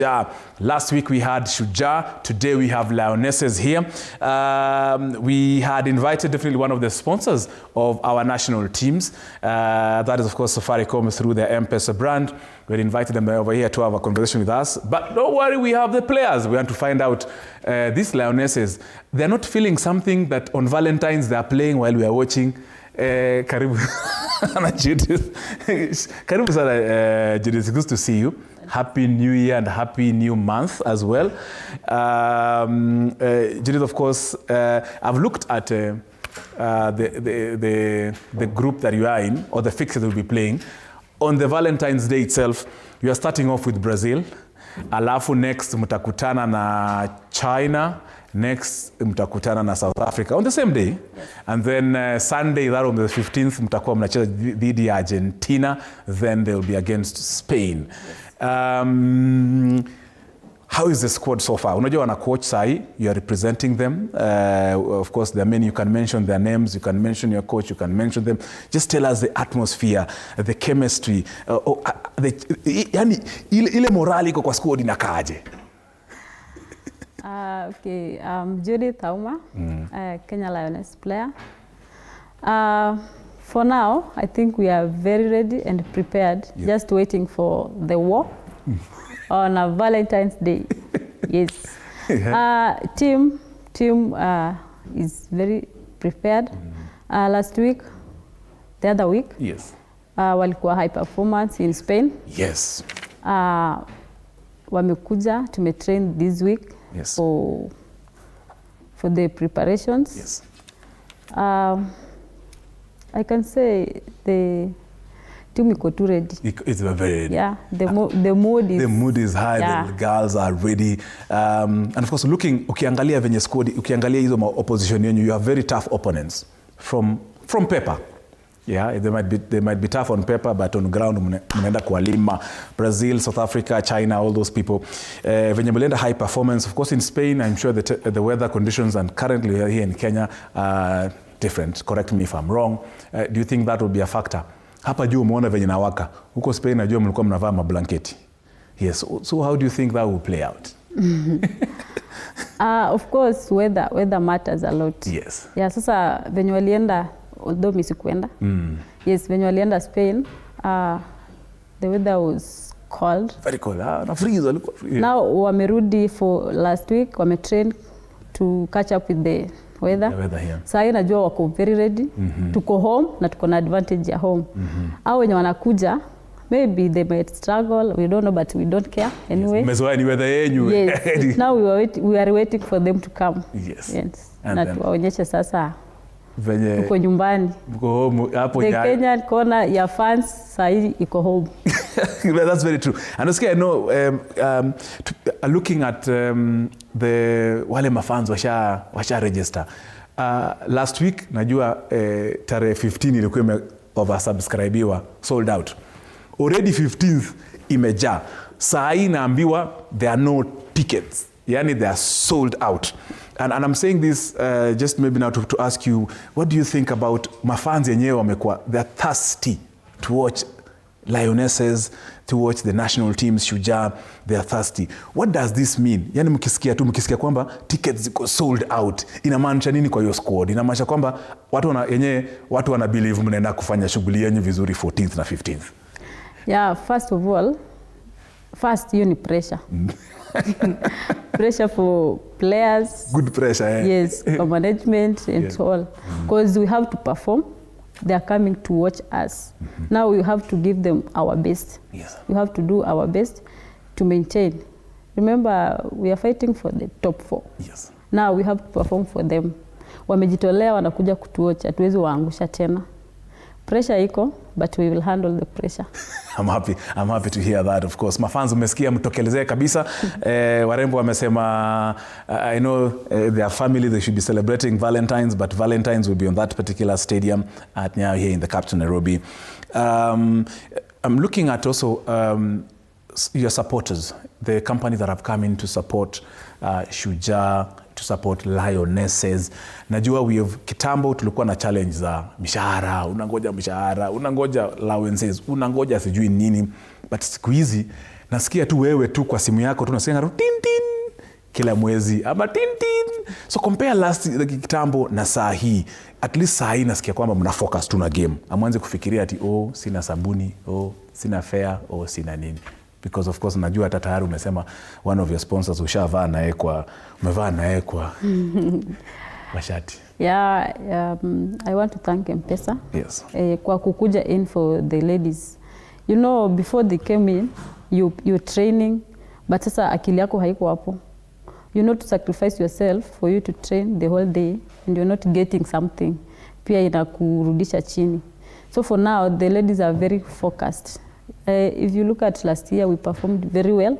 Last week we had Shujaa. Today we have Lionesses here. We had invited definitely one of the sponsors of our national teams. That is, of course, Safaricom through their M-Pesa brand. We had invited them over here to have a conversation with us. But don't worry, we have the players. We want to find out these Lionesses. They're not feeling something that on Valentine's they are playing while we are watching. Karibu sana Judith. Karibu sana Judith. It's good to see you. Happy New Year and Happy New Month as well. Judith, of course, I've looked at the group that you are in, or the fixture that you'll be playing. On the Valentine's Day itself, you are starting off with Brazil. Alafu next mtakutana na China. Next mtakutana na South Africa on the same day. Yes. And then Sunday, that on the 15th, mtakuwa mnacheza dhidi ya Argentina. Then they'll be against Spain. Yes. How is the squad so far? Unajua wana coach sahi, you are representing them. Of course, there are many, you can mention their names, you can mention your coach, you can mention them. Just tell us the atmosphere, the chemistry. Yani, ile morali iko kwa squad inakaaje? Okay, Judith Auma, Kenya Lioness player. For now, I think we are very ready and prepared, just waiting for the war on a Valentine's Day. Yes. Team is very prepared. Last week, the other week, yes, walikuwa high performance in Spain. Yes. Wamekuja, tumetrain this week. Yes. For the preparations. Yes. I can say the team is ready. It's very ready. Yeah, the mood is high. Yeah. The girls are ready. And of course, ukiangalia venye squad, ukiangalia hizo opposition yenu, you have very tough opponents from paper. Yeah, they might be tough on paper, but on ground mnaenda kuwalima. Brazil, South Africa, China, all those people. Venye mlenda high performance. Of course, in Spain, I'm sure the weather conditions and currently here in Kenya are different. Correct me if I'm wrong. Do you think that will be a factor? Hapa juu umeona venye nawaka. Huko Spain najua mlikuwa mnavaa mablanketi. Yes. So how do you think that will play out? Of course, weather matters a lot. Yes. Yeah, sasa venye walienda, although misikuenda. Yes, venye walienda Spain, the weather was cold. Very cold. Na freeze. Now wamerudi for last week, wametrain to catch up with the weather. The weather here. Sasa najua wako very ready. Tuko home na tuko na advantage ya home. Au wenye wanakuja, maybe they might struggle, we don't know, but we don't care anyway. Mmezoea ni weather yenyu. Yes. Now we are waiting for them to come. Yes. Yes. Na tuwaonyeshe sasa venye tuko nyumbani. Tuko home hapo jana. The Kenyan corner ya fans sahi iko home. That's very true. And also I know looking at the wale mafans washa register. Last week najua tarehe 15 ilikuwa oversubscribiwa, sold out. Already 15th imejaa. Sahi naambiwa there are no tickets. Yani they are sold out. And I'm saying this just maybe now to ask you, what do you think about mafans yenyewe wamekuwa? They're thirsty to watch Lionesses, to watch the national teams, Shujaa. They're thirsty. What does this mean? Yani mkisikia kwamba tickets ziko sold out. Inamaanisha nini kwa hiyo squad? Inamaanisha kwamba watu wana believe mnaenda kufanya shughuli yenu vizuri 14th na 15th. Yeah, first of all, you need pressure. Pressure for players. Good pressure, eh? Yes, for management and all. Because we have to perform. They are coming to watch us. Now we have to give them our best. Yes. We have to do our best to maintain. Remember, we are fighting for the top 4. Yes. Now we have to perform for them. Wamejitolea wanakuja kutuocha, hatuwezi waangusha tena. Pressure iko, but we will handle the pressure. I'm happy to hear that, of course. Mafans umesikia mtokelezea kabisa. Warembo wamesema, I know their family, they should be celebrating Valentine's, but Valentine's will be on that particular stadium at now here in the capital Nairobi. I'm looking at also your supporters, the companies that have come in to support Shujaa, to support Lionesses. Najua kitambo tulikuwa na challenge za mishahara, unangoja allowances, unangoja sijui nini, but siku hizi nasikia tu wewe tu kwa simu yako tu nasikia tin tin kila mwezi ama tin tin. So compare last kitambo na saa hii. At least saa hii nasikia kwamba mna focus tu na game. Amwanze kufikiria ati sina sabuni, sina fare, sina nini. Because of course najua hata tayari umesema one of your sponsors umevaa naye kwa mashati. Yeah, I want to thank M-Pesa. Yes. Kwa kukuja in for the ladies. You know, before they came in, you're training, but sasa akili yako haiko hapo. You know to sacrifice yourself for you to train the whole day and you're not getting something. Pia inakurudisha chini. So for now, the ladies are very focused. If you look at last year, we performed very well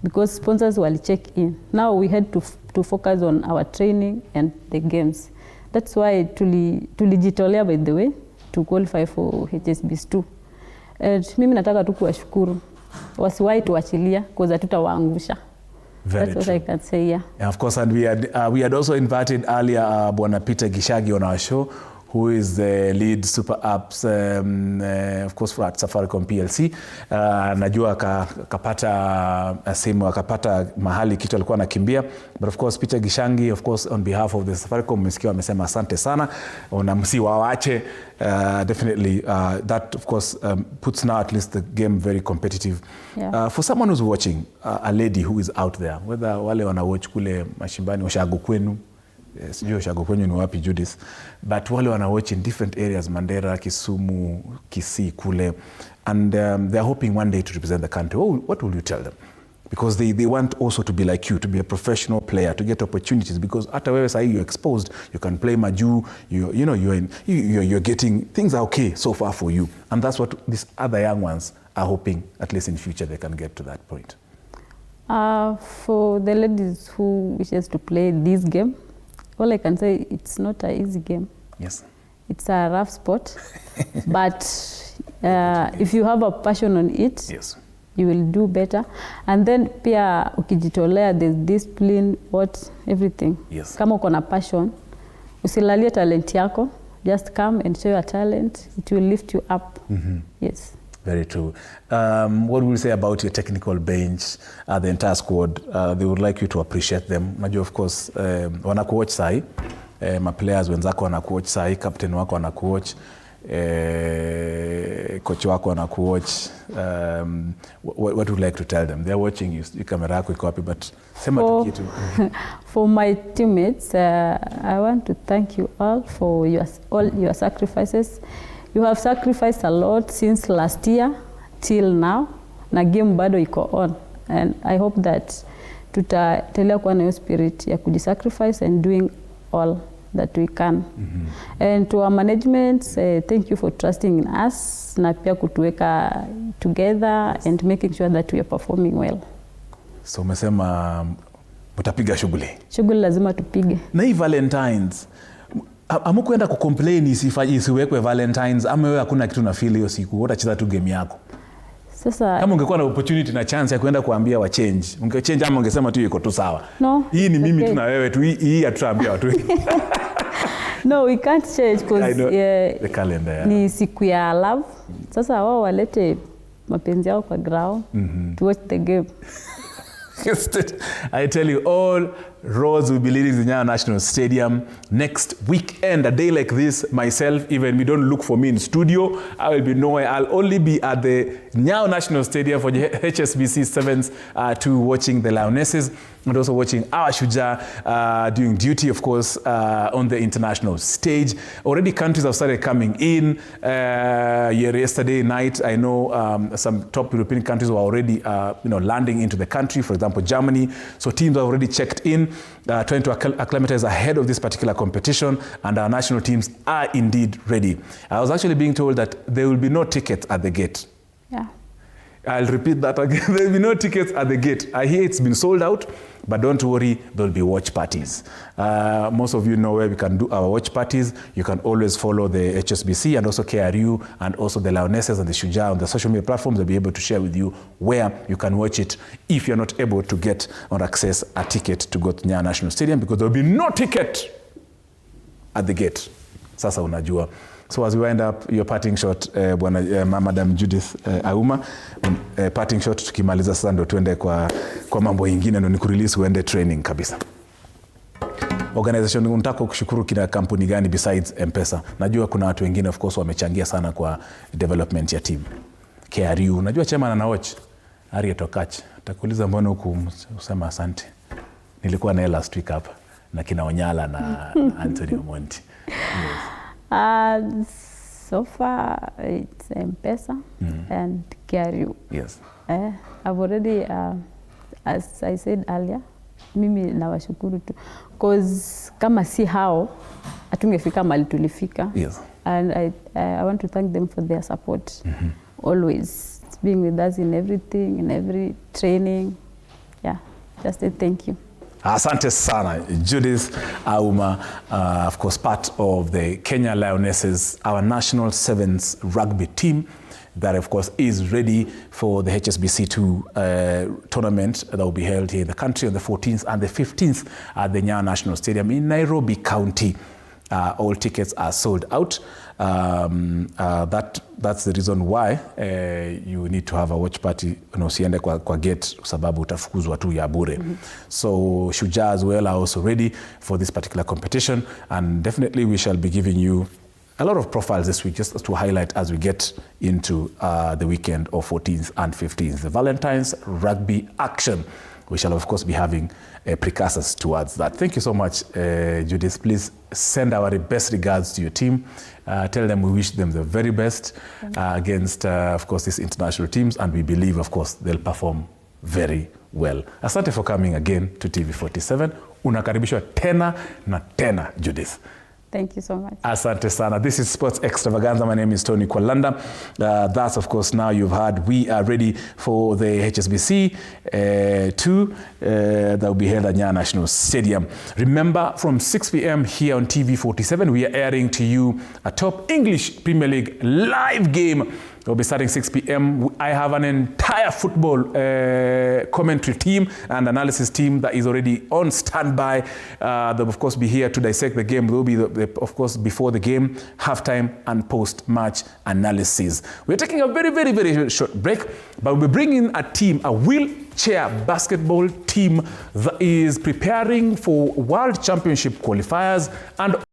because sponsors will check in. Now we had to focus on our training and the games. That's why tulijitolea, by the way, to qualify for HSBC 2. Mimi nataka tu kuwashukuru. Wasiwahi tuachilia because hatutawaangusha. That's what I can say, yeah. And of course, and we had also invited earlier Bwana Peter Gishagi on our show, who is the lead super apps, of course, at Safaricom PLC. Najua akapata simu, akapata mahali kitu alikuwa anakimbia. But of course, Peter Gishangi, of course, on behalf of the Safaricom, mesikia wamesema asante sana. Msiwawache. Definitely, that of course puts now at least the game very competitive. Yeah. For someone who's watching, a lady who is out there, whether wale wana watch kule mashimbani, washago kwenu, sijui washago kwenu ni wapi Judith, but wale wana watch in different areas, Mandera, Kisumu, Kisii kule, and they're hoping one day to represent the country. What will you tell them? Because they want also to be like you, to be a professional player, to get opportunities. Because hata wewe sahi you're exposed, you can play maju, you're getting, things are okay so far for you. And that's what these other young ones are hoping, at least in future, they can get to that point. For the ladies who wishes to play this game, all I can say, it's not an easy game. Yes. It's a rough sport, but if you have a passion on it, yes, you will do better. And then pia ukijitolea, there's discipline, everything. Yes. Kama uko na passion, usilalie talent yako, just come and show your talent. It will lift you up. Mm-hmm. Yes. Very true. What will you say about your technical bench, the entire squad? They would like you to appreciate them. Najua, of course, wanakuwatch sahi. Ma players wenzako wanakuwatch sahi, captain wako wanakuwatch, coach wako wanakuwatch. What would you like to tell them? They're watching you. Camera yako iko wapi, but sema tu kitu. For my teammates, I want to thank you all for all your sacrifices. You have sacrificed a lot since last year till now. Na game bado iko on. And I hope that tutaendelea kuwa na hiyo spirit ya kujisacrifice and doing all that we can. Mm-hmm. And to our management, thank you for trusting in us na pia kutuweka together and making sure that we are performing well. So umesema mtapiga shughuli. Shughuli lazima tupige. Na hii Valentines, amukuenda kucomplain isiwekwe Valentines, ama wewe hakuna kitu na feel hiyo siku, utacheza tu game yako? Sasa kama ungekuwa na opportunity na chance ya kwenda kuambia wa change, ungechange ama ungesema tu iko tu sawa? No. Hii ni mimi tu na wewe tu, hii hatutaambia watu. No, we can't change because the calendar. Yeah. Ni siku ya love. Sasa wao walete mapenzi yao kwa ground to watch the game. I tell you, all roads will be leading to the Nyayo National Stadium next weekend. A day like this, myself, even we don't look for me in studio, I will be nowhere. I'll only be at the Nyayo National Stadium for the HSBC Sevens Two, watching the Lionesses and also watching our Shujaa doing duty, of course, on the international stage. Already countries have started coming in. Yesterday night, I know some top European countries were already landing into the country, for example, Germany. So teams have already checked in, trying to acclimatize ahead of this particular competition, and our national teams are indeed ready. I was actually being told that there will be no tickets at the gate. Yeah. I'll repeat that again. There will be no tickets at the gate. I hear it's been sold out, but don't worry, there will be watch parties. Most of you know where we can do our watch parties. You can always follow the HSBC and also KRU and also the Lionesses and the Shujaa on the social media platforms. They'll be able to share with you where you can watch it if you're not able to get or access a ticket to go to Nyayo National Stadium, because there will be no ticket at the gate. Sasa unajua. So as we wind up, your parting shot, Madam Judith Auma, parting shot tukimaliza sasa ndo tuende kwa mambo ingine, ndo nikurelease uende training kabisa. Organization unataka kushukuru kina kampuni gani besides M-Pesa? Najua kuna watu wengine of course wamechangia sana kwa development ya team. KRU, najua chairman ana watch. Ari Tokach, atakuuliza mbona huku usema asante. Nilikuwa naye last week hapa na kina Onyala na Anthony Omonti. Yes. So far it's M-Pesa and KRU. Yes. I've already, as I said earlier, mimi nawashukuru tu. Because kama si hao, hatungefika mahali tulifika. Yes. And I want to thank them for their support. Always being with us in everything, in every training. Yeah, just say thank you. Asante sana, Judith Auma, of course part of the Kenya Lionesses, our national sevens rugby team that of course is ready for the HSBC 2 tournament that will be held here in the country on the 14th and the 15th at the Nyayo National Stadium in Nairobi County. All tickets are sold out. That's the reason why you need to have a watch party. Usiende kwa gate sababu utafukuzwa tu ya bure. So Shujaa as well are also ready for this particular competition, and definitely we shall be giving you a lot of profiles this week just to highlight as we get into the weekend of 14th and 15th, the Valentine's rugby action. We shall of course be having precursors towards that. Thank you so much, Judith. Please send our best regards to your team. Tell them we wish them the very best against, of course, these international teams, and we believe, of course, they'll perform very well. Asante for coming again to TV47. Unakaribishwa tena na tena, Judith. Thank you so much. Asante sana. This is Sports Extravaganza. My name is Tony Kwalanda. That's, of course, now you've heard we are ready for the HSBC 2 that will be held at Nyayo National Stadium. Remember, from 6 p.m. here on TV47, we are airing to you a top English Premier League live game. It will be starting 6 p.m. I have an entire football commentary team and analysis team that is already on standby. They'll, of course, be here to dissect the game. They'll be, of course, before the game, halftime, and post-match analysis. We're taking a very, very, very short break, but we'll be bringing a team, a wheelchair basketball team that is preparing for World Championship qualifiers and